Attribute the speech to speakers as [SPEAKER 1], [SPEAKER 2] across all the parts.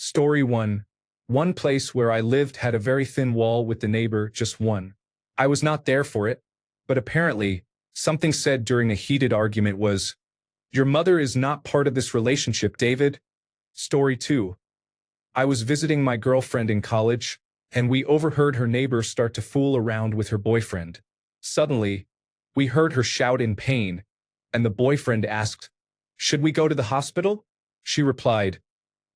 [SPEAKER 1] Story 1. One place where I lived had a very thin wall with the neighbor, just one. I was not there for it, but apparently, something said during a heated argument was, "Your mother is not part of this relationship, David." Story 2. I was visiting my girlfriend in college, and we overheard her neighbor start to fool around with her boyfriend. Suddenly, we heard her shout in pain, and the boyfriend asked, "Should we go to the hospital?" She replied,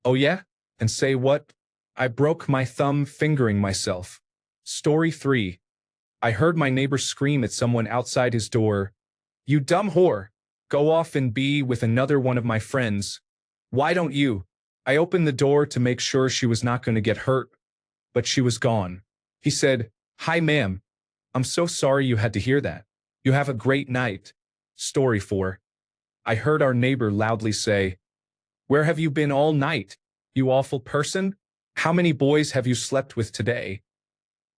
[SPEAKER 1] "Oh yeah? And say what?" "I broke my thumb fingering myself." Story 3. I heard my neighbor scream at someone outside his door, "You dumb whore! Go off and be with another one of my friends. Why don't you?" I opened the door to make sure she was not going to get hurt, but she was gone. He said, "Hi ma'am. I'm so sorry you had to hear that. You have a great night." Story 4. I heard our neighbor loudly say, "Where have you been all night, you awful person? How many boys have you slept with today?"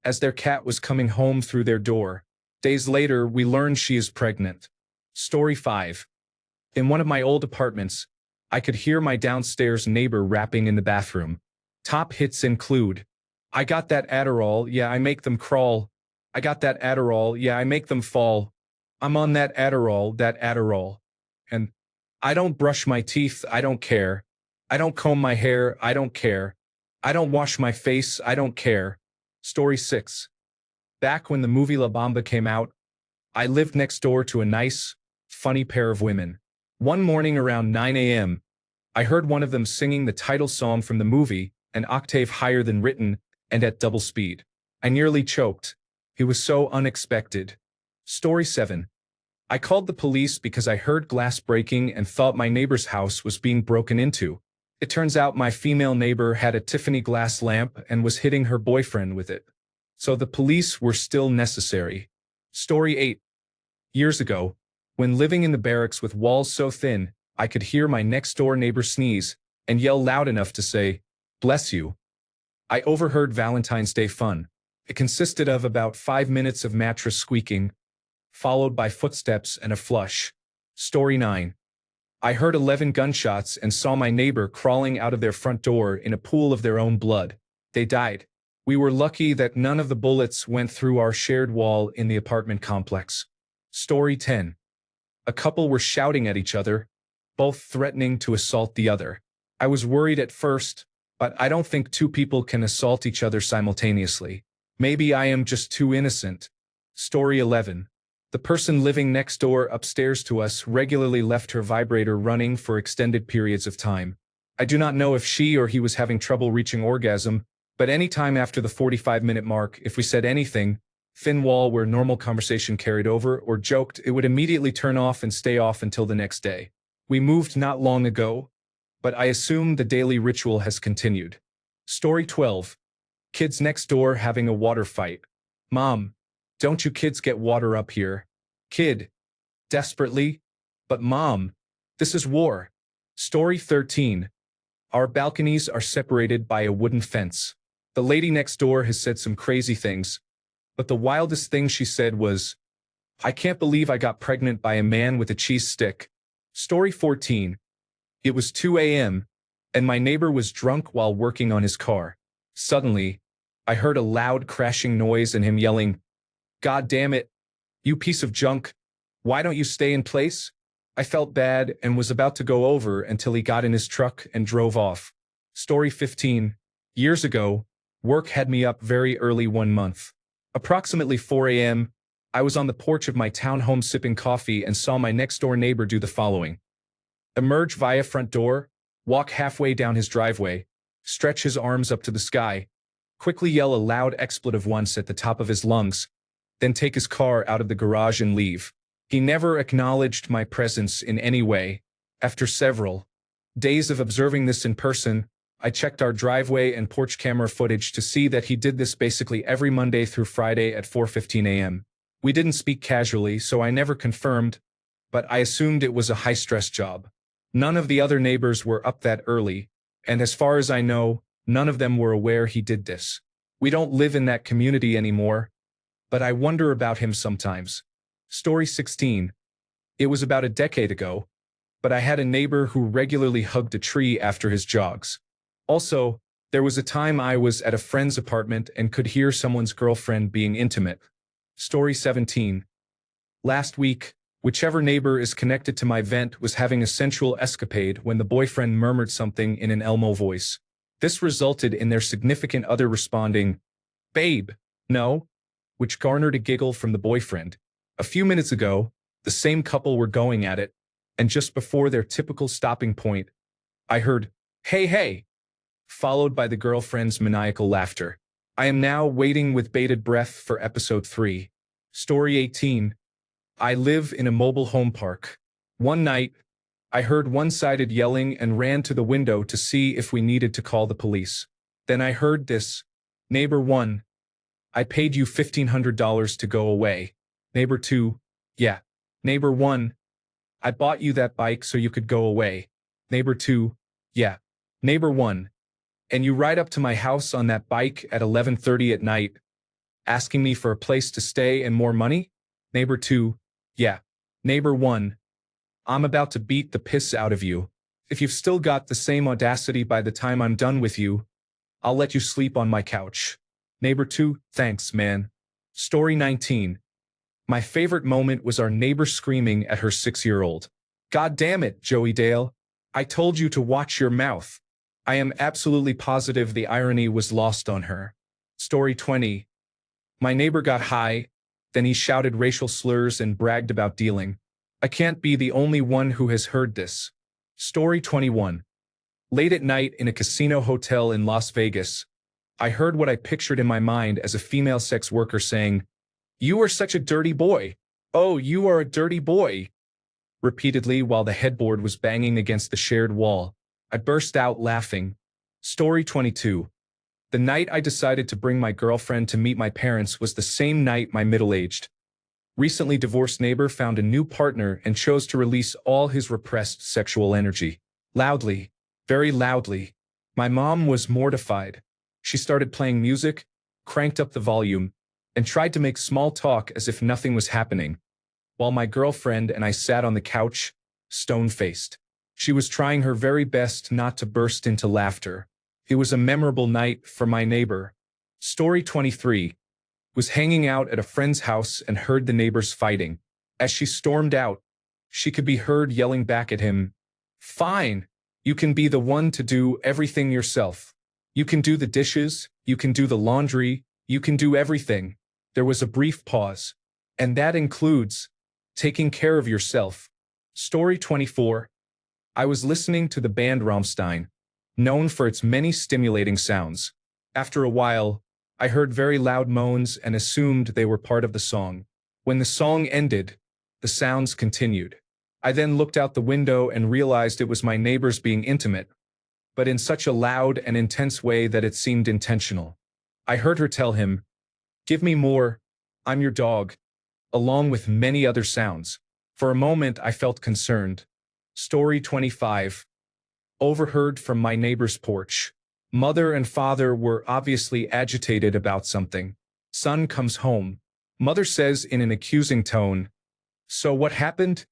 [SPEAKER 1] As their cat was coming home through their door. Days later, we learned she is pregnant. Story 5. In one of my old apartments, I could hear my downstairs neighbor rapping in the bathroom. Top hits include, "I got that Adderall, yeah I make them crawl. I got that Adderall, yeah I make them fall. I'm on that Adderall, that Adderall." And, "I don't brush my teeth, I don't care. I don't comb my hair, I don't care. I don't wash my face, I don't care." Story 6. Back when the movie La Bamba came out, I lived next door to a nice, funny pair of women. One morning around 9 a.m., I heard one of them singing the title song from the movie, an octave higher than written, and at double speed. I nearly choked. It was so unexpected. Story 7. I called the police because I heard glass breaking and thought my neighbor's house was being broken into. It turns out my female neighbor had a Tiffany glass lamp and was hitting her boyfriend with it. So the police were still necessary. Story 8. Years ago, when living in the barracks with walls so thin, I could hear my next-door neighbor sneeze and yell loud enough to say, "Bless you." I overheard Valentine's Day fun. It consisted of about 5 minutes of mattress squeaking, followed by footsteps and a flush. Story 9. I heard 11 gunshots and saw my neighbor crawling out of their front door in a pool of their own blood. They died. We were lucky that none of the bullets went through our shared wall in the apartment complex. Story 10. A couple were shouting at each other, both threatening to assault the other. I was worried at first, but I don't think two people can assault each other simultaneously. Maybe I am just too innocent. Story 11. The person living next door upstairs to us regularly left her vibrator running for extended periods of time. I do not know if she or he was having trouble reaching orgasm, but any time after the 45-minute mark, if we said anything, thin wall where normal conversation carried over, or joked, it would immediately turn off and stay off until the next day. We moved not long ago, but I assume the daily ritual has continued. Story 12. Kids next door having a water fight. "Mom, don't you kids get water up here?" Kid, desperately, "But Mom, this is war." Story 13. Our balconies are separated by a wooden fence. The lady next door has said some crazy things, but the wildest thing she said was, "I can't believe I got pregnant by a man with a cheese stick." Story 14. It was 2 a.m., and my neighbor was drunk while working on his car. Suddenly, I heard a loud crashing noise and him yelling, "God damn it, you piece of junk. Why don't you stay in place?" I felt bad and was about to go over until he got in his truck and drove off. Story 15. Years ago, work had me up very early one month. Approximately 4 a.m., I was on the porch of my townhome sipping coffee and saw my next-door neighbor do the following. Emerge via front door, walk halfway down his driveway, stretch his arms up to the sky, quickly yell a loud expletive once at the top of his lungs, then take his car out of the garage and leave. He never acknowledged my presence in any way. After several days of observing this in person, I checked our driveway and porch camera footage to see that he did this basically every Monday through Friday at 4:15 a.m. We didn't speak casually, so I never confirmed, but I assumed it was a high-stress job. None of the other neighbors were up that early, and as far as I know, none of them were aware he did this. We don't live in that community anymore, but I wonder about him sometimes. Story 16. It was about a decade ago, but I had a neighbor who regularly hugged a tree after his jogs. Also, There was a time I was at a friend's apartment and could hear someone's girlfriend being intimate. Story 17. Last week, whichever neighbor is connected to my vent was having a sensual escapade when the boyfriend murmured something in an Elmo voice. This resulted in their significant other responding, "Babe, no," which garnered a giggle from the boyfriend. A few minutes ago, the same couple were going at it, and just before their typical stopping point, I heard, "Hey, hey," followed by the girlfriend's maniacal laughter. I am now waiting with bated breath for episode 3. Story 18. I live in a mobile home park. One night, I heard one-sided yelling and ran to the window to see if we needed to call the police. Then I heard this. Neighbor 1, I paid you $1,500 to go away. Neighbor 2, yeah. Neighbor 1, I bought you that bike so you could go away. Neighbor 2, yeah. Neighbor 1, and you ride up to my house on that bike at 11:30 at night, asking me for a place to stay and more money? Neighbor 2, yeah. Neighbor 1, I'm about to beat the piss out of you. If you've still got the same audacity by the time I'm done with you, I'll let you sleep on my couch. Neighbor 2, thanks, man. Story 19. My favorite moment was our neighbor screaming at her 6-year-old. God damn it, Joey Dale. I told you to watch your mouth. I am absolutely positive the irony was lost on her. Story 20. My neighbor got high, then he shouted racial slurs and bragged about dealing. I can't be the only one who has heard this. Story 21. Late at night in a casino hotel in Las Vegas, I heard what I pictured in my mind as a female sex worker saying, "You are such a dirty boy. Oh, you are a dirty boy," repeatedly while the headboard was banging against the shared wall. I burst out laughing. Story 22. The night I decided to bring my girlfriend to meet my parents was the same night my middle-aged, recently divorced neighbor found a new partner and chose to release all his repressed sexual energy. Loudly, very loudly. My mom was mortified. She started playing music, cranked up the volume, and tried to make small talk as if nothing was happening, while my girlfriend and I sat on the couch, stone-faced. She was trying her very best not to burst into laughter. It was a memorable night for my neighbor. Story 23. Was hanging out at a friend's house and heard the neighbors fighting. As she stormed out, she could be heard yelling back at him, "Fine, you can be the one to do everything yourself. You can do the dishes, you can do the laundry, you can do everything." There was a brief pause. And that includes taking care of yourself. Story 24. I was listening to the band Rammstein, known for its many stimulating sounds. After a while, I heard very loud moans and assumed they were part of the song. When the song ended, the sounds continued. I then looked out the window and realized it was my neighbors being intimate, but in such a loud and intense way that it seemed intentional. I heard her tell him, "Give me more, I'm your dog," along with many other sounds. For a moment, I felt concerned. Story 25. Overheard from my neighbor's porch. Mother and father were obviously agitated about something. Son comes home. Mother says in an accusing tone, "So what happened?"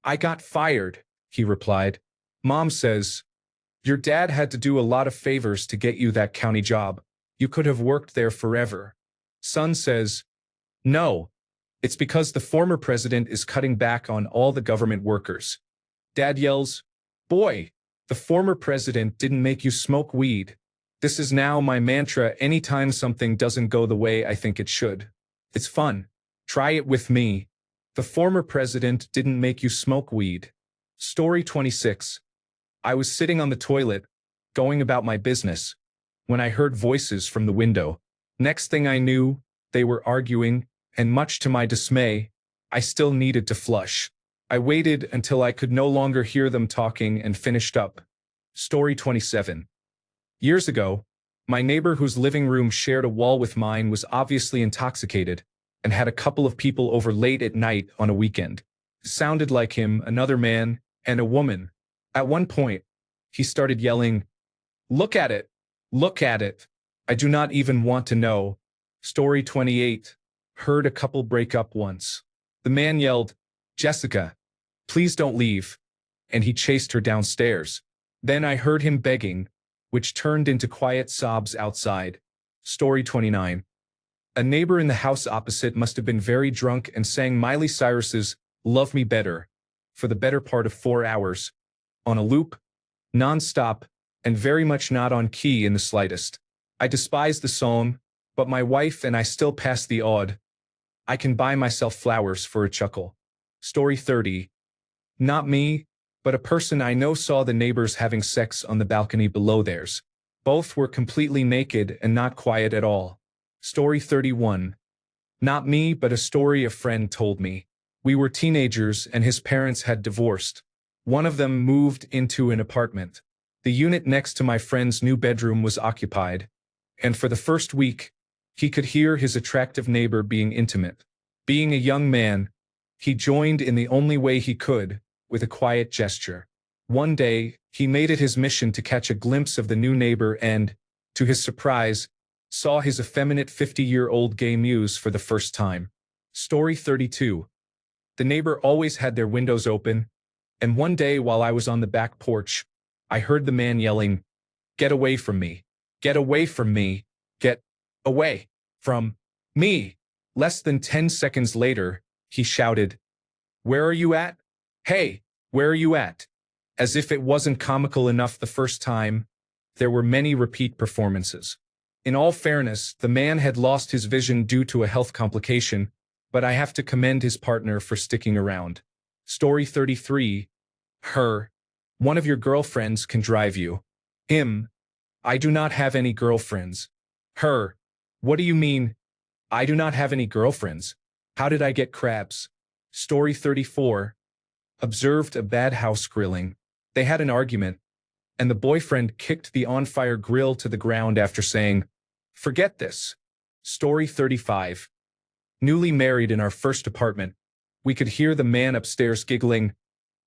[SPEAKER 1] "I got fired," he replied. Mom says, "Your dad had to do a lot of favors to get you that county job. You could have worked there forever." Son says, "No, it's because the former president is cutting back on all the government workers." Dad yells, "Boy, the former president didn't make you smoke weed." This is now my mantra anytime something doesn't go the way I think it should. It's fun. Try it with me. The former president didn't make you smoke weed. Story 26. I was sitting on the toilet, going about my business, when I heard voices from the window. Next thing I knew, they were arguing, and much to my dismay, I still needed to flush. I waited until I could no longer hear them talking and finished up. Story 27. Years ago, my neighbor whose living room shared a wall with mine was obviously intoxicated and had a couple of people over late at night on a weekend. It sounded like him, another man, and a woman. At one point, he started yelling, "Look at it! Look at it! I do not even want to know." Story 28. Heard a couple break up once. The man yelled, "Jessica, please don't leave," and he chased her downstairs. Then I heard him begging, which turned into quiet sobs outside. Story 29. A neighbor in the house opposite must have been very drunk and sang Miley Cyrus's Love Me Better for the better part of 4 hours, on a loop, non-stop, and very much not on key in the slightest. I despise the song, but my wife and I still pass the odd. I can buy myself flowers for a chuckle. Story 30. Not me, but a person I know saw the neighbors having sex on the balcony below theirs. Both were completely naked and not quiet at all. Story 31. Not me, but a story a friend told me. We were teenagers and his parents had divorced. One of them moved into an apartment. The unit next to my friend's new bedroom was occupied, and for the first week, he could hear his attractive neighbor being intimate. Being a young man, he joined in the only way he could, with a quiet gesture. One day, he made it his mission to catch a glimpse of the new neighbor and, to his surprise, saw his effeminate 50-year-old gay muse for the first time. Story 32. The neighbor always had their windows open, and one day while I was on the back porch, I heard the man yelling, "Get away from me! Get away from me! Get away from me!" Less than 10 seconds later, he shouted, "Where are you at? Hey, where are you at?" As if it wasn't comical enough the first time, there were many repeat performances. In all fairness, the man had lost his vision due to a health complication, but I have to commend his partner for sticking around. Story 33. Her. One of your girlfriends can drive you. Him. I do not have any girlfriends. Her. What do you mean? I do not have any girlfriends. How did I get crabs? Story 34. Observed a bad house grilling. They had an argument, and the boyfriend kicked the on-fire grill to the ground after saying, "Forget this." Story 35. Newly married in our first apartment, we could hear the man upstairs giggling,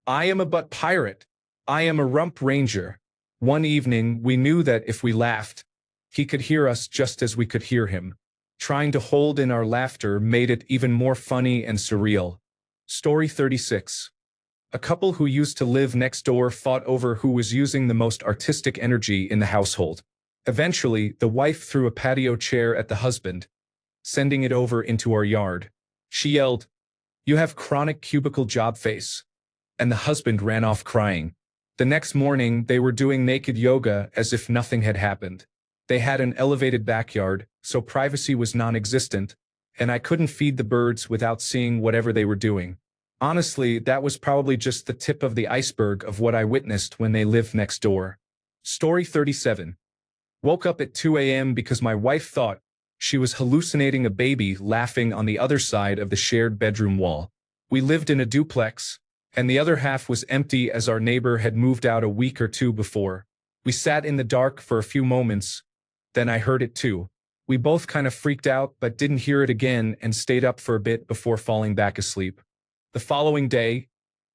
[SPEAKER 1] "I am a butt pirate. I am a rump ranger." One evening, we knew that if we laughed, he could hear us just as we could hear him. Trying to hold in our laughter made it even more funny and surreal. Story 36. A couple who used to live next door fought over who was using the most artistic energy in the household. Eventually, the wife threw a patio chair at the husband, sending it over into our yard. She yelled, "You have chronic cubicle job face," and the husband ran off crying. The next morning, they were doing naked yoga as if nothing had happened. They had an elevated backyard, so privacy was non-existent, and I couldn't feed the birds without seeing whatever they were doing. Honestly, that was probably just the tip of the iceberg of what I witnessed when they lived next door. Story 37. Woke up at 2 a.m. because my wife thought she was hallucinating a baby laughing on the other side of the shared bedroom wall. We lived in a duplex, and the other half was empty as our neighbor had moved out a week or two before. We sat in the dark for a few moments, then I heard it too. We both kind of freaked out but didn't hear it again and stayed up for a bit before falling back asleep. The following day,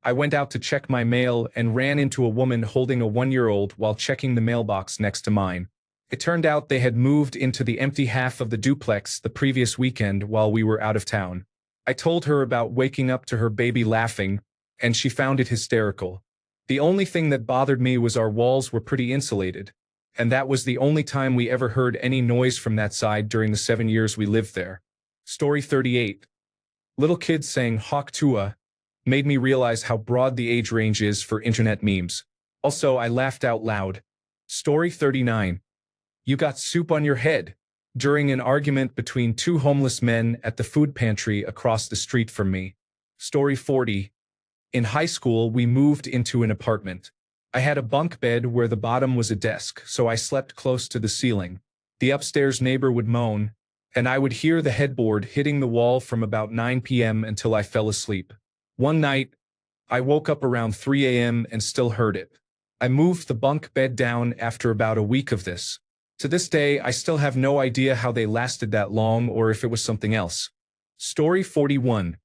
[SPEAKER 1] I went out to check my mail and ran into a woman holding a 1-year-old while checking the mailbox next to mine. It turned out they had moved into the empty half of the duplex the previous weekend while we were out of town. I told her about waking up to her baby laughing, and she found it hysterical. The only thing that bothered me was our walls were pretty insulated, and that was the only time we ever heard any noise from that side during the 7 years we lived there. Story 38. Little kids saying "Hawk Tua" made me realize how broad the age range is for internet memes. Also, I laughed out loud. Story 39. You got soup on your head during an argument between two homeless men at the food pantry across the street from me. Story 40. In high school, we moved into an apartment. I had a bunk bed where the bottom was a desk, so I slept close to the ceiling. The upstairs neighbor would moan, and I would hear the headboard hitting the wall from about 9 p.m. until I fell asleep. One night, I woke up around 3 a.m. and still heard it. I moved the bunk bed down after about a week of this. To this day, I still have no idea how they lasted that long or if it was something else. Story 41.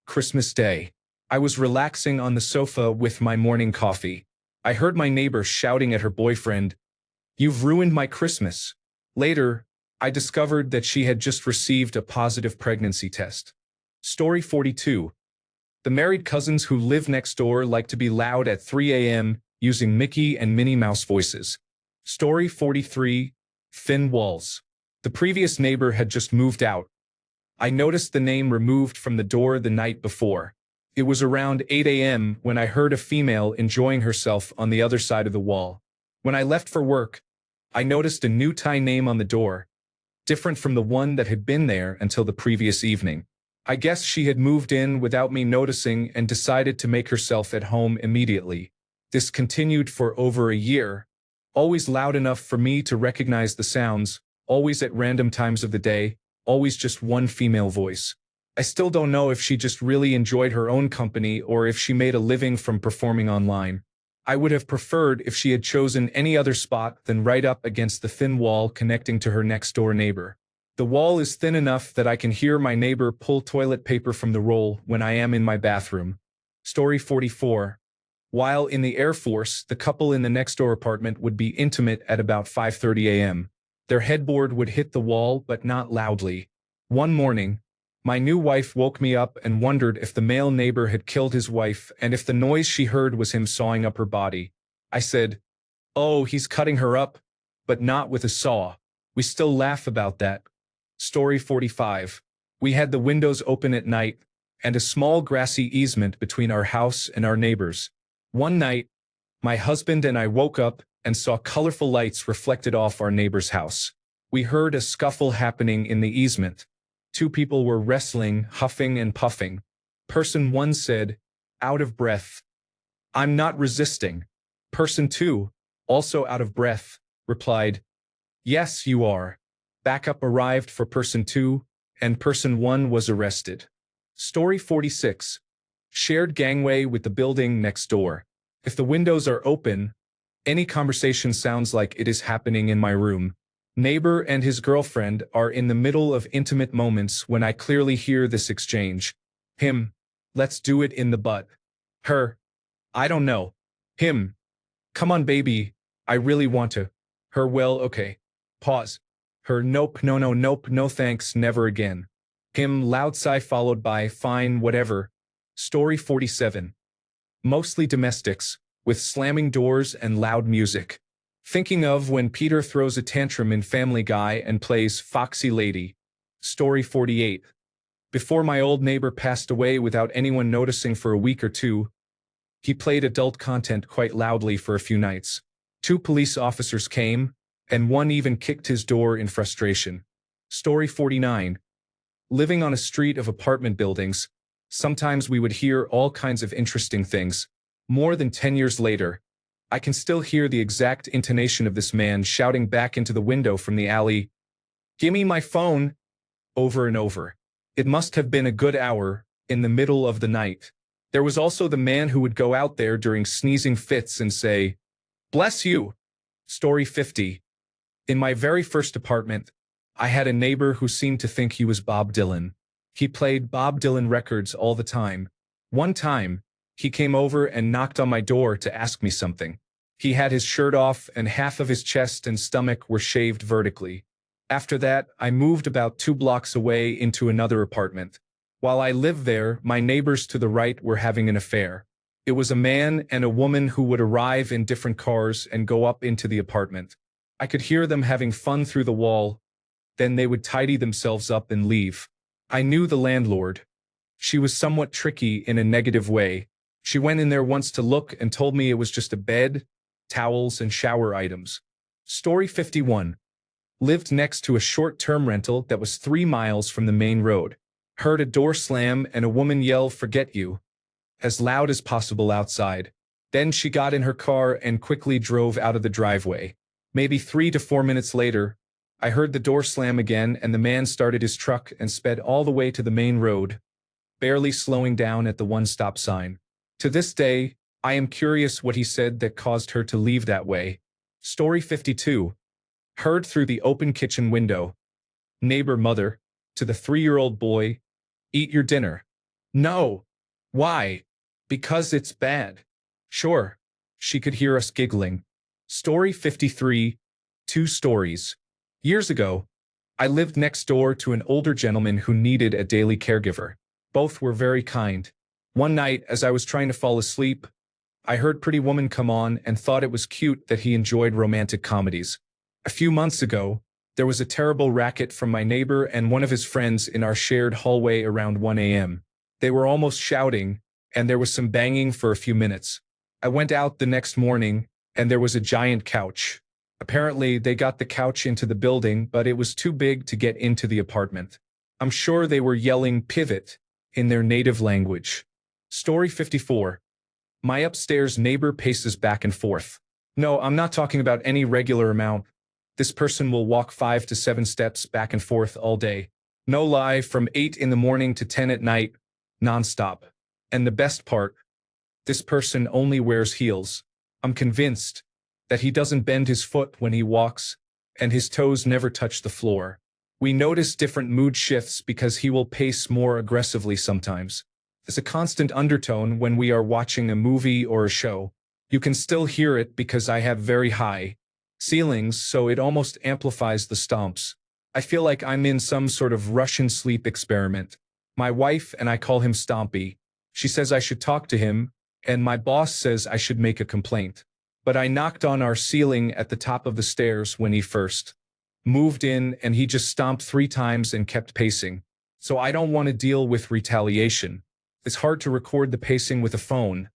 [SPEAKER 1] Christmas Day. I was relaxing on the sofa with my morning coffee. I heard my neighbor shouting at her boyfriend, "You've ruined my Christmas." Later, I discovered that she had just received a positive pregnancy test. Story 42. The married cousins who live next door like to be loud at 3 a.m. using Mickey and Minnie Mouse voices. Story 43, Thin Walls. The previous neighbor had just moved out. I noticed the name removed from the door the night before. It was around 8 a.m. when I heard a female enjoying herself on the other side of the wall. When I left for work, I noticed a new Thai name on the door, different from the one that had been there until the previous evening. I guess she had moved in without me noticing and decided to make herself at home immediately. This continued for over a year, always loud enough for me to recognize the sounds, always at random times of the day, always just one female voice. I still don't know if she just really enjoyed her own company or if she made a living from performing online. I would have preferred if she had chosen any other spot than right up against the thin wall connecting to her next-door neighbor. The wall is thin enough that I can hear my neighbor pull toilet paper from the roll when I am in my bathroom. Story 44. While in the Air Force, the couple in the next-door apartment would be intimate at about 5:30 a.m. Their headboard would hit the wall, but not loudly. One morning, my new wife woke me up and wondered if the male neighbor had killed his wife and if the noise she heard was him sawing up her body. I said, "Oh, he's cutting her up, but not with a saw." We still laugh about that. Story 45. We had the windows open at night and a small grassy easement between our house and our neighbors. One night, my husband and I woke up and saw colorful lights reflected off our neighbor's house. We heard a scuffle happening in the easement. Two people were wrestling, huffing and puffing. Person one said, out of breath, "I'm not resisting." Person two, also out of breath, replied, "Yes, you are." Backup arrived for person two, and person one was arrested. Story 46. Shared gangway with the building next door. If the windows are open, any conversation sounds like it is happening in my room. Neighbor and his girlfriend are in the middle of intimate moments when I clearly hear this exchange. Him, "Let's do it in the butt." Her, "I don't know." Him, "Come on baby, I really want to." Her, "Well, okay." Pause. Her, "Nope, no, no, nope, no thanks, never again." Him, loud sigh followed by, "Fine, whatever." Story 47. Mostly domestics, with slamming doors and loud music. Thinking of when Peter throws a tantrum in Family Guy and plays Foxy Lady. Story 48. Before my old neighbor passed away without anyone noticing for a week or two, he played adult content quite loudly for a few nights. 2 police officers came, and one even kicked his door in frustration. Story 49. Living on a street of apartment buildings, sometimes we would hear all kinds of interesting things. More than 10 years later, I can still hear the exact intonation of this man shouting back into the window from the alley, "Gimme my phone," over and over. It must have been a good hour, in the middle of the night. There was also the man who would go out there during sneezing fits and say, "Bless you." Story 50. In my very first apartment, I had a neighbor who seemed to think he was Bob Dylan. He played Bob Dylan records all the time. One time, he came over and knocked on my door to ask me something. He had his shirt off and half of his chest and stomach were shaved vertically. After that, I moved about 2 blocks away into another apartment. While I lived there, my neighbors to the right were having an affair. It was a man and a woman who would arrive in different cars and go up into the apartment. I could hear them having fun through the wall. Then they would tidy themselves up and leave. I knew the landlord. She was somewhat tricky in a negative way. She went in there once to look and told me it was just a bed, towels, and shower items. Story 51. Lived next to a short-term rental that was 3 miles from the main road. Heard a door slam and a woman yell, "Forget you," as loud as possible outside. Then she got in her car and quickly drove out of the driveway. Maybe 3 to 4 minutes later, I heard the door slam again and the man started his truck and sped all the way to the main road, barely slowing down at the one-stop sign. To this day, I am curious what he said that caused her to leave that way. Story 52. Heard through the open kitchen window. Neighbor mother, to the 3-year-old boy, "Eat your dinner." "No." "Why?" "Because it's bad." "Sure." She could hear us giggling. Story 53. 2 stories. Years ago, I lived next door to an older gentleman who needed a daily caregiver. Both were very kind. One night, as I was trying to fall asleep, I heard Pretty Woman come on and thought it was cute that he enjoyed romantic comedies. A few months ago, there was a terrible racket from my neighbor and one of his friends in our shared hallway around 1 a.m. They were almost shouting, and there was some banging for a few minutes. I went out the next morning, and there was a giant couch. Apparently, they got the couch into the building, but it was too big to get into the apartment. I'm sure they were yelling "pivot" in their native language. Story 54. My upstairs neighbor paces back and forth. No, I'm not talking about any regular amount. This person will walk 5 to 7 steps back and forth all day. No lie, from 8 in the morning to 10 at night, nonstop. And the best part, this person only wears heels. I'm convinced that he doesn't bend his foot when he walks, and his toes never touch the floor. We notice different mood shifts because he will pace more aggressively sometimes. There's a constant undertone when we are watching a movie or a show. You can still hear it because I have very high ceilings, so it almost amplifies the stomps. I feel like I'm in some sort of Russian sleep experiment. My wife and I call him Stompy. She says I should talk to him, and my boss says I should make a complaint. But I knocked on our ceiling at the top of the stairs when he first moved in, and he just stomped 3 times and kept pacing. So I don't want to deal with retaliation. It's hard to record the pacing with a phone.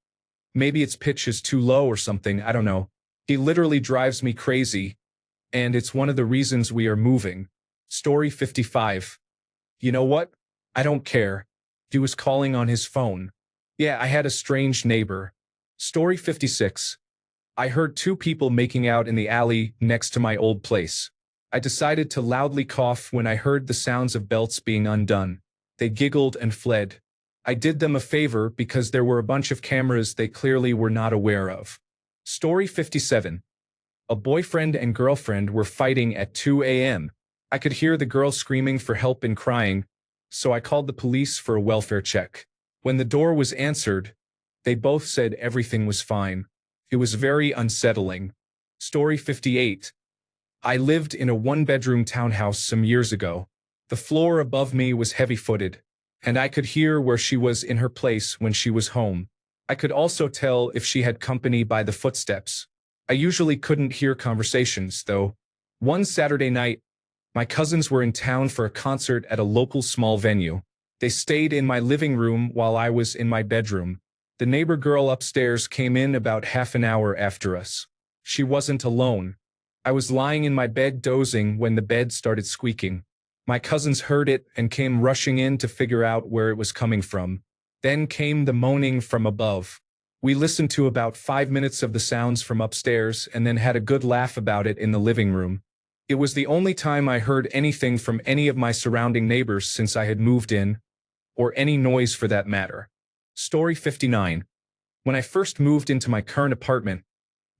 [SPEAKER 1] Maybe its pitch is too low or something, I don't know. He literally drives me crazy, and it's one of the reasons we are moving. Story 55. You know what? I don't care. He was calling on his phone. Yeah, I had a strange neighbor. Story 56. I heard 2 people making out in the alley next to my old place. I decided to loudly cough when I heard the sounds of belts being undone. They giggled and fled. I did them a favor because there were a bunch of cameras they clearly were not aware of. Story 57. A boyfriend and girlfriend were fighting at 2 a.m. I could hear the girl screaming for help and crying, so I called the police for a welfare check. When the door was answered, they both said everything was fine. It was very unsettling. Story 58. I lived in a 1-bedroom townhouse some years ago. The floor above me was heavy-footed, and I could hear where she was in her place when she was home. I could also tell if she had company by the footsteps. I usually couldn't hear conversations, though. One Saturday night, my cousins were in town for a concert at a local small venue. They stayed in my living room while I was in my bedroom. The neighbor girl upstairs came in about half an hour after us. She wasn't alone. I was lying in my bed dozing when the bed started squeaking. My cousins heard it and came rushing in to figure out where it was coming from. Then came the moaning from above. We listened to about 5 minutes of the sounds from upstairs and then had a good laugh about it in the living room. It was the only time I heard anything from any of my surrounding neighbors since I had moved in, or any noise for that matter. Story 59. When I first moved into my current apartment,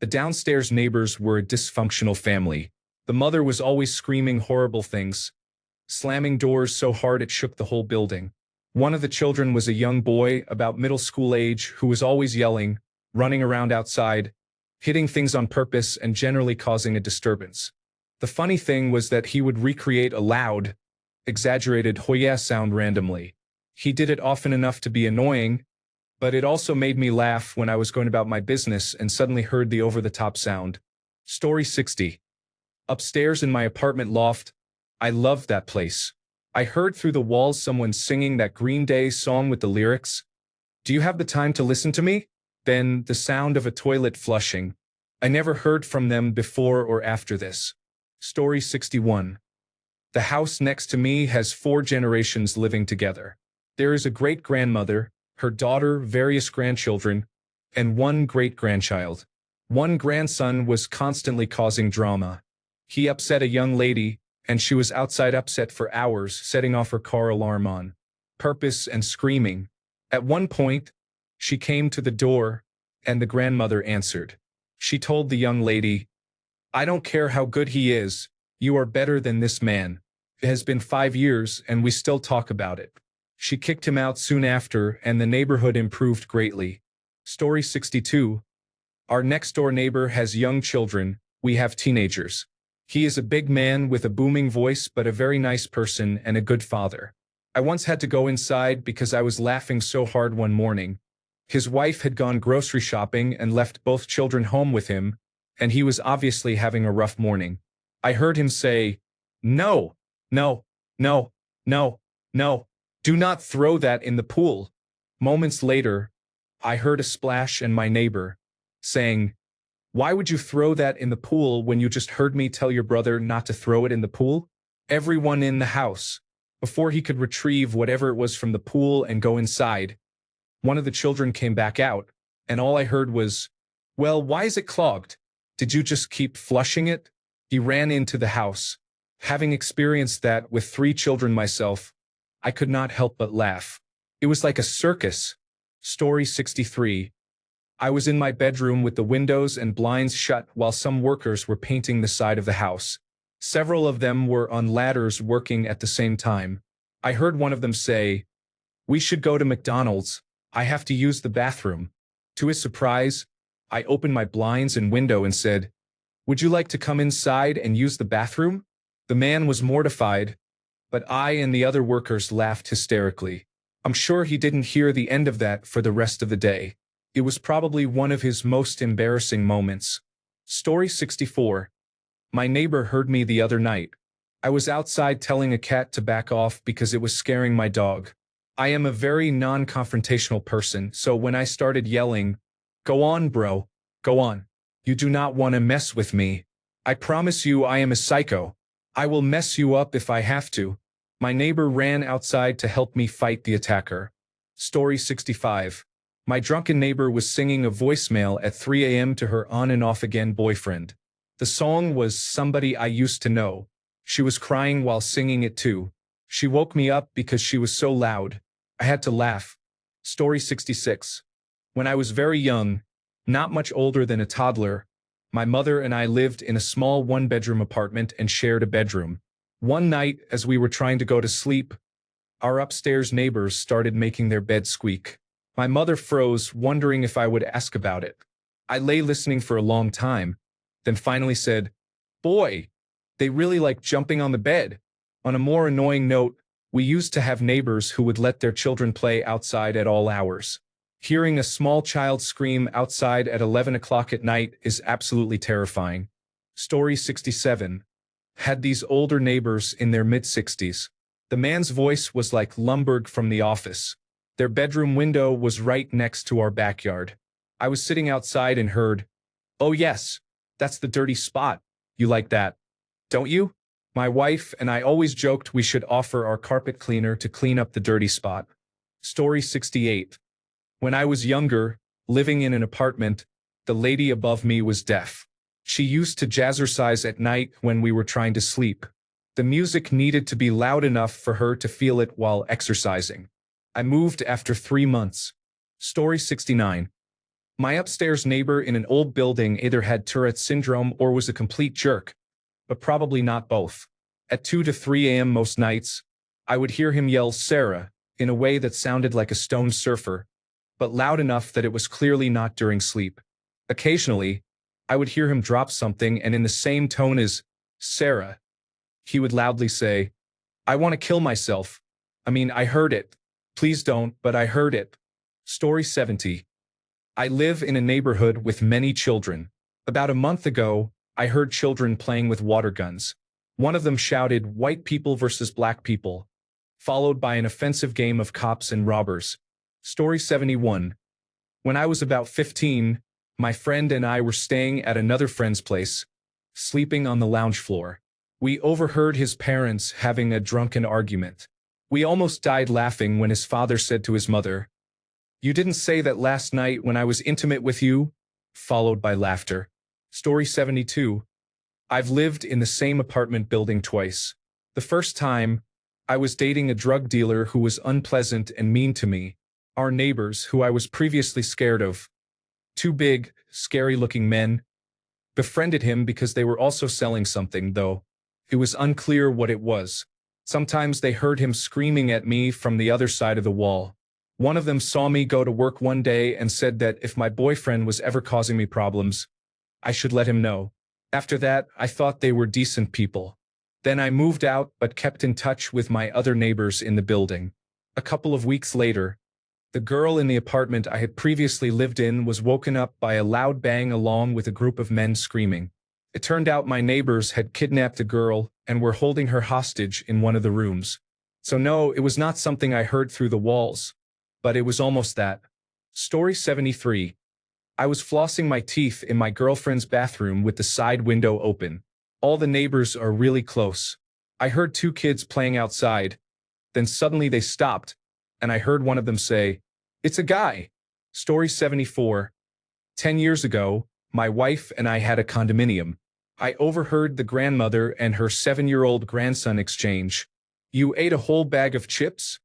[SPEAKER 1] the downstairs neighbors were a dysfunctional family. The mother was always screaming horrible things, slamming doors so hard it shook the whole building. One of the children was a young boy about middle school age who was always yelling, running around outside, hitting things on purpose and generally causing a disturbance. The funny thing was that he would recreate a loud, exaggerated "hoya" sound randomly. He did it often enough to be annoying, but it also made me laugh when I was going about my business and suddenly heard the over-the-top sound. Story 60. Upstairs in my apartment loft, I loved that place. I heard through the walls someone singing that Green Day song with the lyrics, "Do you have the time to listen to me?" Then the sound of a toilet flushing. I never heard from them before or after this. Story 61. The house next to me has 4 generations living together. There is a great-grandmother, her daughter, various grandchildren, and 1 great-grandchild. One grandson was constantly causing drama. He upset a young lady, and she was outside upset for hours, setting off her car alarm on purpose and screaming. At one point, she came to the door, and the grandmother answered. She told the young lady, "I don't care how good he is, you are better than this man. It has been 5 years, and we still talk about it." She kicked him out soon after, and the neighborhood improved greatly. Story 62. Our next-door neighbor has young children, we have teenagers. He is a big man with a booming voice but a very nice person and a good father. I once had to go inside because I was laughing so hard one morning. His wife had gone grocery shopping and left both children home with him, and he was obviously having a rough morning. I heard him say, "No, no, no, no, no, do not throw that in the pool." Moments later, I heard a splash and my neighbor saying, "Why would you throw that in the pool when you just heard me tell your brother not to throw it in the pool?" Everyone in the house, before he could retrieve whatever it was from the pool and go inside, one of the children came back out, and all I heard was, "Well, why is it clogged? Did you just keep flushing it?" He ran into the house. Having experienced that with 3 children myself, I could not help but laugh. It was like a circus. Story 63. I was in my bedroom with the windows and blinds shut while some workers were painting the side of the house. Several of them were on ladders working at the same time. I heard one of them say, "We should go to McDonald's. I have to use the bathroom." To his surprise, I opened my blinds and window and said, "Would you like to come inside and use the bathroom?" The man was mortified, but I and the other workers laughed hysterically. I'm sure he didn't hear the end of that for the rest of the day. It was probably one of his most embarrassing moments. Story 64. My neighbor heard me the other night. I was outside telling a cat to back off because it was scaring my dog. I am a very non-confrontational person, so when I started yelling, "Go on, bro, go on. You do not want to mess with me. I promise you I am a psycho. I will mess you up if I have to." My neighbor ran outside to help me fight the attacker. Story 65. My drunken neighbor was singing a voicemail at 3 a.m. to her on and off again boyfriend. The song was "Somebody I Used to Know." She was crying while singing it too. She woke me up because she was so loud. I had to laugh. Story 66. When I was very young, not much older than a toddler, my mother and I lived in a small one-bedroom apartment and shared a bedroom. One night, as we were trying to go to sleep, our upstairs neighbors started making their bed squeak. My mother froze, wondering if I would ask about it. I lay listening for a long time, then finally said, "Boy, they really like jumping on the bed." On a more annoying note, we used to have neighbors who would let their children play outside at all hours. Hearing a small child scream outside at 11 o'clock at night is absolutely terrifying. Story 67. Had these older neighbors in their mid-60s. The man's voice was like Lumbergh from The Office. Their bedroom window was right next to our backyard. I was sitting outside and heard, "Oh yes, that's the dirty spot. You like that, don't you?" My wife and I always joked we should offer our carpet cleaner to clean up the dirty spot. Story 68. When I was younger, living in an apartment, the lady above me was deaf. She used to jazzercise at night when we were trying to sleep. The music needed to be loud enough for her to feel it while exercising. I moved after 3 months. Story 69. My upstairs neighbor in an old building either had Tourette's syndrome or was a complete jerk, but probably not both. At 2 to 3 a.m. most nights, I would hear him yell "Sarah" in a way that sounded like a stone surfer, but loud enough that it was clearly not during sleep. Occasionally, I would hear him drop something and in the same tone as "Sarah," he would loudly say, "I want to kill myself. I mean, I heard it. Please don't, but I heard it." Story 70. I live in a neighborhood with many children. About a month ago, I heard children playing with water guns. One of them shouted, "White people versus black people," followed by an offensive game of cops and robbers. Story 71. When I was about 15, my friend and I were staying at another friend's place, sleeping on the lounge floor. We overheard his parents having a drunken argument. We almost died laughing when his father said to his mother, "You didn't say that last night when I was intimate with you," followed by laughter. Story 72. I've lived in the same apartment building twice. The first time, I was dating a drug dealer who was unpleasant and mean to me. Our neighbors, who I was previously scared of, 2 big, scary-looking men, befriended him because they were also selling something, though it was unclear what it was. Sometimes they heard him screaming at me from the other side of the wall. One of them saw me go to work one day and said that if my boyfriend was ever causing me problems, I should let him know. After that, I thought they were decent people. Then I moved out but kept in touch with my other neighbors in the building. A couple of weeks later, The girl in the apartment I had previously lived in was woken up by a loud bang along with a group of men screaming. It turned out my neighbors had kidnapped a girl and were holding her hostage in one of the rooms. So no, it was not something I heard through the walls, but it was almost that. Story 73. I was flossing my teeth in my girlfriend's bathroom with the side window open. All the neighbors are really close. I heard two kids playing outside. Then suddenly they stopped, and I heard one of them say, "It's a guy." Story 74. 10 years ago, my wife and I had a condominium. I overheard the grandmother and her 7-year-old grandson exchange. "You ate a whole bag of chips?"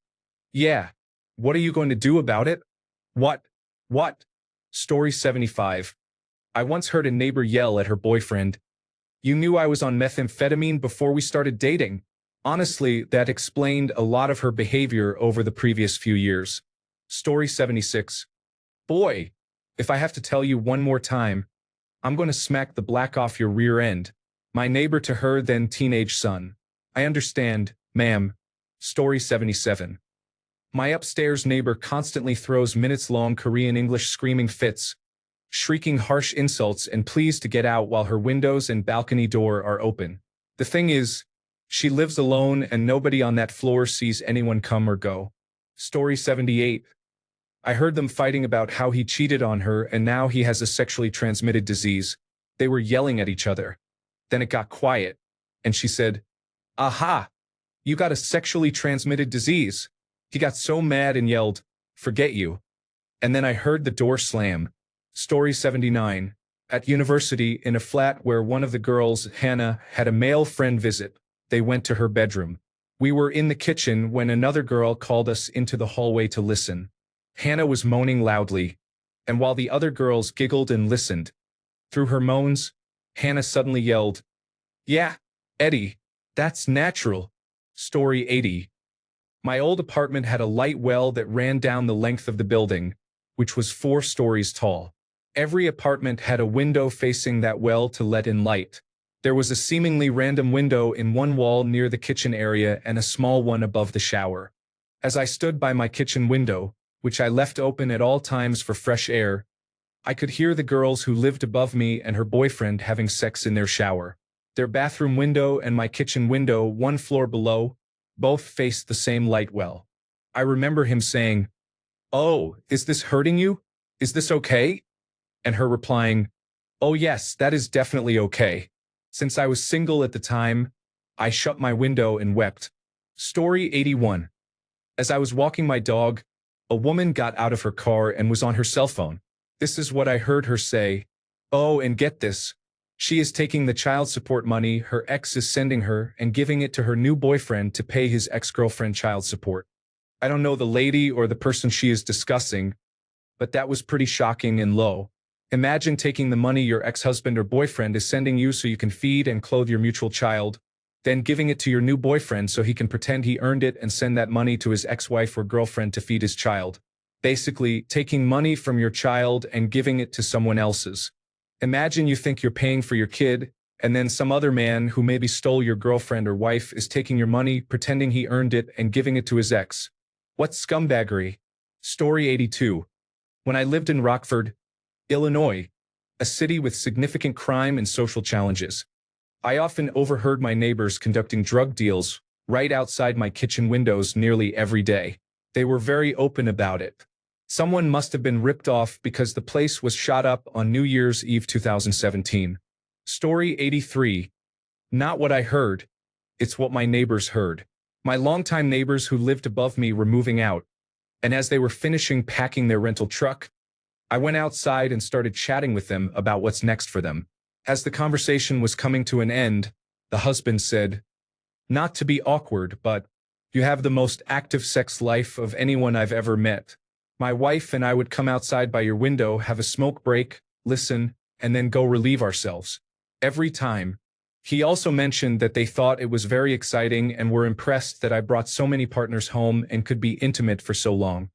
[SPEAKER 1] "Yeah. What are you going to do about it?" "What? What?" Story 75. I once heard a neighbor yell at her boyfriend, "You knew I was on methamphetamine before we started dating." Honestly, that explained a lot of her behavior over the previous few years. Story 76. Boy, if I have to tell you one more time, I'm going to smack the black off your rear end. My neighbor to her then teenage son. "I understand, ma'am." Story 77. My upstairs neighbor constantly throws minutes-long Korean English screaming fits, shrieking harsh insults and pleas to get out while her windows and balcony door are open. The thing is, she lives alone and nobody on that floor sees anyone come or go. Story 78. I heard them fighting about how he cheated on her and now he has a sexually transmitted disease. They were yelling at each other. Then it got quiet, and she said, "Aha! You got a sexually transmitted disease." He got so mad and yelled, "Forget you." And then I heard the door slam. Story 79. At university, in a flat where one of the girls, Hannah, had a male friend visit, they went to her bedroom. We were in the kitchen when another girl called us into the hallway to listen. Hannah was moaning loudly, and while the other girls giggled and listened, through her moans, Hannah suddenly yelled, "Yeah, Eddie, that's natural." Story 80. My old apartment had a light well that ran down the length of the building, which was 4 stories tall. Every apartment had a window facing that well to let in light. There was a seemingly random window in one wall near the kitchen area and a small one above the shower. As I stood by my kitchen window, which I left open at all times for fresh air, I could hear the girls who lived above me and her boyfriend having sex in their shower. Their bathroom window and my kitchen window, 1 floor below, both faced the same light well. I remember him saying, "Oh, is this hurting you? Is this okay?" And her replying, "Oh yes, that is definitely okay." Since I was single at the time, I shut my window and wept. Story 81. As I was walking my dog, a woman got out of her car and was on her cell phone. This is what I heard her say. "Oh, and get this. She is taking the child support money her ex is sending her and giving it to her new boyfriend to pay his ex-girlfriend child support." I don't know the lady or the person she is discussing, but that was pretty shocking and low. Imagine taking the money your ex-husband or boyfriend is sending you so you can feed and clothe your mutual child, then giving it to your new boyfriend so he can pretend he earned it and send that money to his ex-wife or girlfriend to feed his child. Basically, taking money from your child and giving it to someone else's. Imagine you think you're paying for your kid, and then some other man who maybe stole your girlfriend or wife is taking your money, pretending he earned it and giving it to his ex. What scumbaggery. Story 82. When I lived in Rockford, Illinois, a city with significant crime and social challenges, I often overheard my neighbors conducting drug deals right outside my kitchen windows nearly every day. They were very open about it. Someone must have been ripped off because the place was shot up on New Year's Eve 2017. Story 83. Not what I heard. It's what my neighbors heard. My longtime neighbors who lived above me were moving out, and as they were finishing packing their rental truck, I went outside and started chatting with them about what's next for them. As the conversation was coming to an end, the husband said, "Not to be awkward, but you have the most active sex life of anyone I've ever met. My wife and I would come outside by your window, have a smoke break, listen, and then go relieve ourselves. Every time." He also mentioned that they thought it was very exciting and were impressed that I brought so many partners home and could be intimate for so long.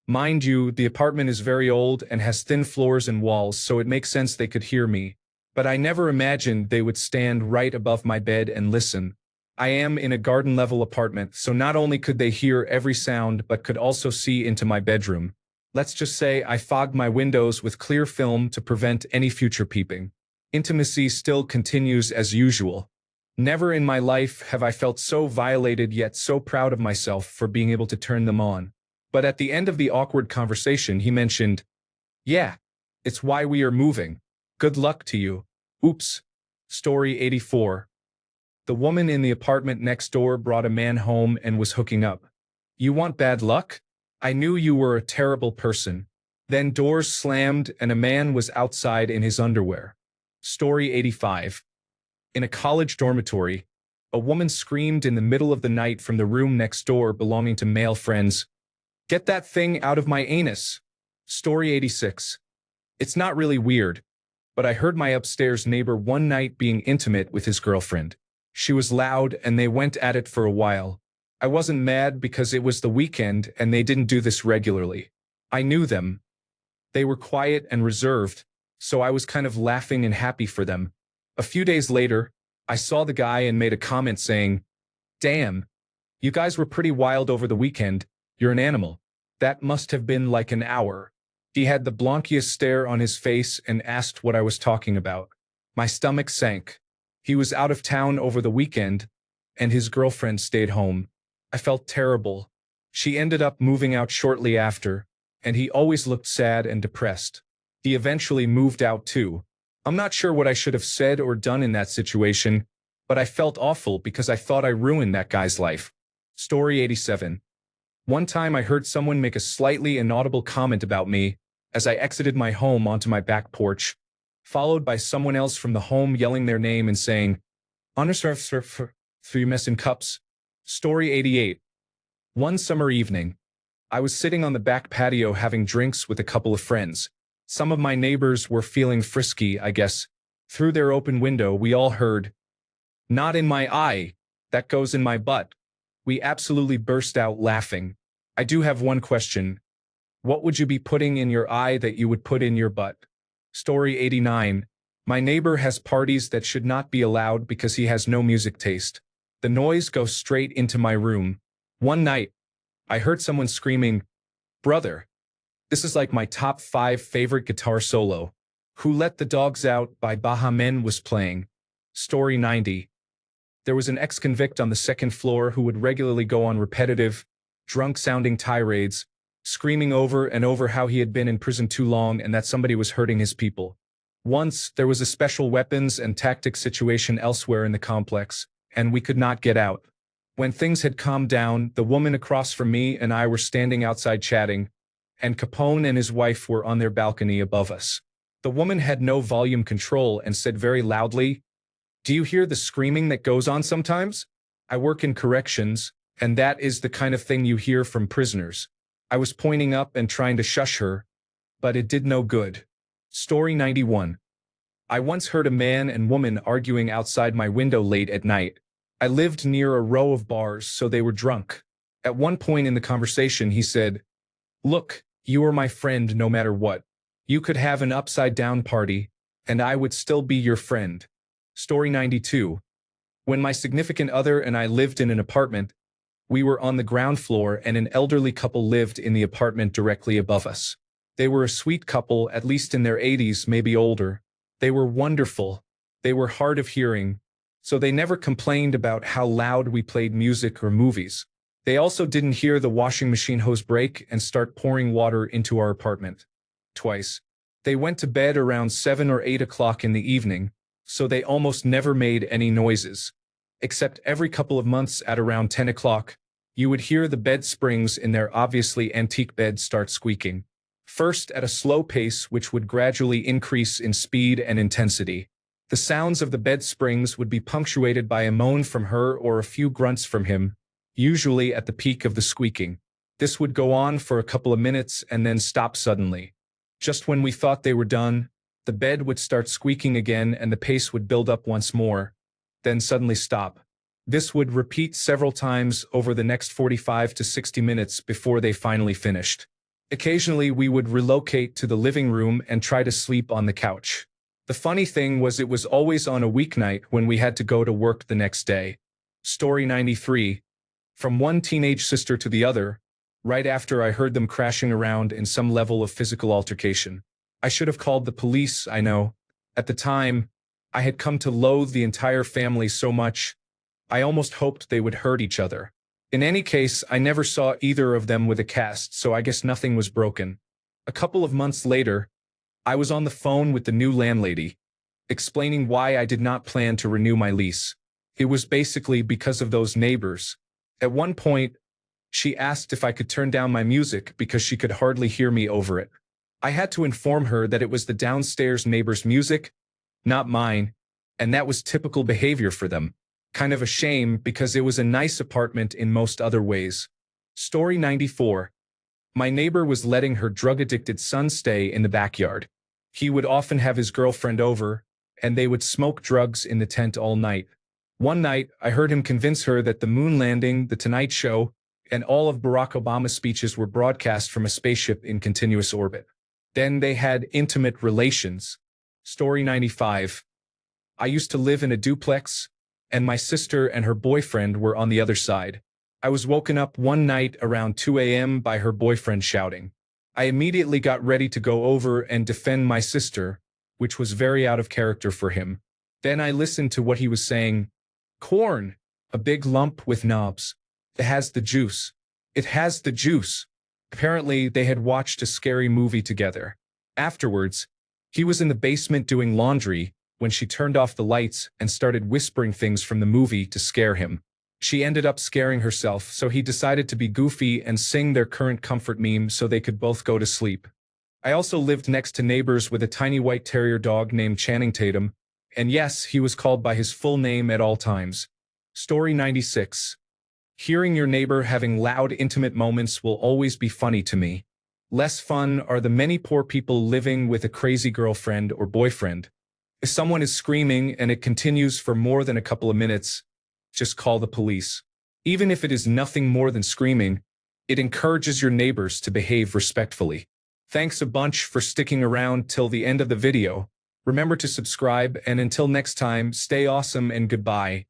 [SPEAKER 1] Mind you, the apartment is very old and has thin floors and walls, so it makes sense they could hear me. But I never imagined they would stand right above my bed and listen. I am in a garden-level apartment, so not only could they hear every sound but could also see into my bedroom. Let's just say I fogged my windows with clear film to prevent any future peeping. Intimacy still continues as usual. Never in my life have I felt so violated yet so proud of myself for being able to turn them on. But at the end of the awkward conversation he mentioned, "Yeah, it's why we are moving. Good luck to you." Oops. Story 84. The woman in the apartment next door brought a man home and was hooking up. "You want bad luck? I knew you were a terrible person." Then doors slammed and a man was outside in his underwear. Story 85. In a college dormitory, a woman screamed in the middle of the night from the room next door belonging to male friends, "Get that thing out of my anus." Story 86. It's not really weird, but I heard my upstairs neighbor one night being intimate with his girlfriend. She was loud and they went at it for a while. I wasn't mad because it was the weekend and they didn't do this regularly. I knew them. They were quiet and reserved, so I was kind of laughing and happy for them. A few days later, I saw the guy and made a comment saying, "Damn, you guys were pretty wild over the weekend. You're an animal." That must have been like an hour. He had the blankiest stare on his face and asked what I was talking about. My stomach sank. He was out of town over the weekend, and his girlfriend stayed home. I felt terrible. She ended up moving out shortly after, and he always looked sad and depressed. He eventually moved out too. I'm not sure what I should have said or done in that situation, but I felt awful because I thought I ruined that guy's life. Story 87. One time I heard someone make a slightly inaudible comment about me as I exited my home onto my back porch, followed by someone else from the home yelling their name and saying, "Underserved for you mess in cups." Story 88. One summer evening, I was sitting on the back patio having drinks with a couple of friends. Some of my neighbors were feeling frisky, I guess. Through their open window, we all heard, "Not in my eye, that goes in my butt." We absolutely burst out laughing. I do have one question. What would you be putting in your eye that you would put in your butt? Story 89. My neighbor has parties that should not be allowed because he has no music taste. The noise goes straight into my room. One night, I heard someone screaming, "Brother, this is like my top 5 favorite guitar solo." Who Let the Dogs Out by Baha Men was playing. Story 90. There was an ex-convict on the second floor who would regularly go on repetitive, drunk-sounding tirades, screaming over and over how he had been in prison too long and that somebody was hurting his people. Once, there was a special weapons and tactics situation elsewhere in the complex, and we could not get out. When things had calmed down, the woman across from me and I were standing outside chatting, and Capone and his wife were on their balcony above us. The woman had no volume control and said very loudly, "Do you hear the screaming that goes on sometimes? I work in corrections, and that is the kind of thing you hear from prisoners." I was pointing up and trying to shush her, but it did no good. Story 91. I once heard a man and woman arguing outside my window late at night. I lived near a row of bars, so they were drunk. At one point in the conversation, he said, "Look, you are my friend no matter what. You could have an upside-down party, and I would still be your friend." Story 92. When my significant other and I lived in an apartment, we were on the ground floor and an elderly couple lived in the apartment directly above us. They were a sweet couple, at least in their 80s, maybe older. They were wonderful. They were hard of hearing, so they never complained about how loud we played music or movies. They also didn't hear the washing machine hose break and start pouring water into our apartment. Twice. They went to bed around 7 or 8 o'clock in the evening, so they almost never made any noises. Except every couple of months at around 10 o'clock, you would hear the bed springs in their obviously antique bed start squeaking. First at a slow pace which would gradually increase in speed and intensity. The sounds of the bed springs would be punctuated by a moan from her or a few grunts from him, usually at the peak of the squeaking. This would go on for a couple of minutes and then stop suddenly. Just when we thought they were done, the bed would start squeaking again and the pace would build up once more, then suddenly stop. This would repeat several times over the next 45 to 60 minutes before they finally finished. Occasionally we would relocate to the living room and try to sleep on the couch. The funny thing was it was always on a weeknight when we had to go to work the next day. Story 93. From one teenage sister to the other, right after I heard them crashing around in some level of physical altercation. I should have called the police, I know. At the time, I had come to loathe the entire family so much, I almost hoped they would hurt each other. In any case, I never saw either of them with a cast, so I guess nothing was broken. A couple of months later, I was on the phone with the new landlady, explaining why I did not plan to renew my lease. It was basically because of those neighbors. At one point, she asked if I could turn down my music because she could hardly hear me over it. I had to inform her that it was the downstairs neighbor's music, not mine, and that was typical behavior for them. Kind of a shame because it was a nice apartment in most other ways. Story 94. My neighbor was letting her drug-addicted son stay in the backyard. He would often have his girlfriend over, and they would smoke drugs in the tent all night. One night, I heard him convince her that the moon landing, the Tonight Show, and all of Barack Obama's speeches were broadcast from a spaceship in continuous orbit. Then they had intimate relations. Story 95. I used to live in a duplex, and my sister and her boyfriend were on the other side. I was woken up one night around 2 a.m. by her boyfriend shouting. I immediately got ready to go over and defend my sister, which was very out of character for him. Then I listened to what he was saying. Corn, a big lump with knobs. It has the juice. It has the juice. Apparently, they had watched a scary movie together. Afterwards, he was in the basement doing laundry when she turned off the lights and started whispering things from the movie to scare him. She ended up scaring herself, so he decided to be goofy and sing their current comfort meme so they could both go to sleep. I also lived next to neighbors with a tiny white terrier dog named Channing Tatum, and yes, he was called by his full name at all times. Story 96. Hearing your neighbor having loud, intimate moments will always be funny to me. Less fun are the many poor people living with a crazy girlfriend or boyfriend. If someone is screaming and it continues for more than a couple of minutes, just call the police. Even if it is nothing more than screaming, it encourages your neighbors to behave respectfully. Thanks a bunch for sticking around till the end of the video. Remember to subscribe, and until next time, stay awesome and goodbye.